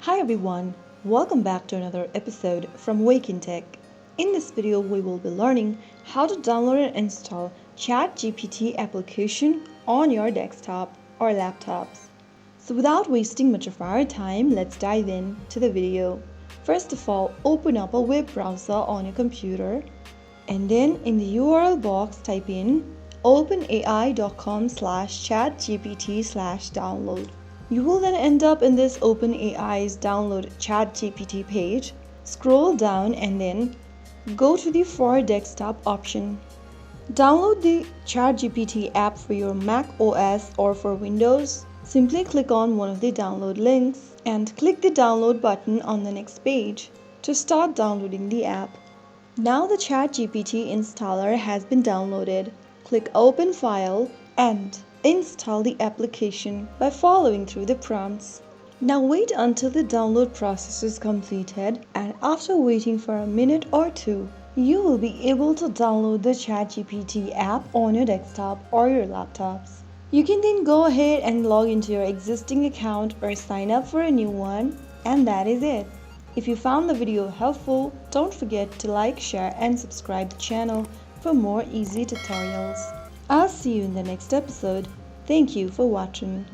Hi everyone, welcome back to another episode from Wake&Tech. In this video, we will be learning how to download and install ChatGPT application on your desktop or laptops. So without wasting much of our time, let's dive in to the video. First of all, open up a web browser on your computer and then in the URL box type in openai.com/chatgpt/download. You will then end up in this OpenAI's download ChatGPT page. Scroll down and then go to the For Desktop option. Download the ChatGPT app for your Mac OS or for Windows. Simply click on one of the download links and click the download button on the next page to start downloading the app. Now the ChatGPT installer has been downloaded. Click Open File and install the application by following through the prompts. Now wait until the download process is completed, and after waiting for a minute or two, you will be able to download the ChatGPT app on your desktop or your laptops. You can then go ahead and log into your existing account or sign up for a new one, and that is it. If you found the video helpful, don't forget to like, share and subscribe the channel for more easy tutorials. I'll see you in the next episode. Thank you for watching.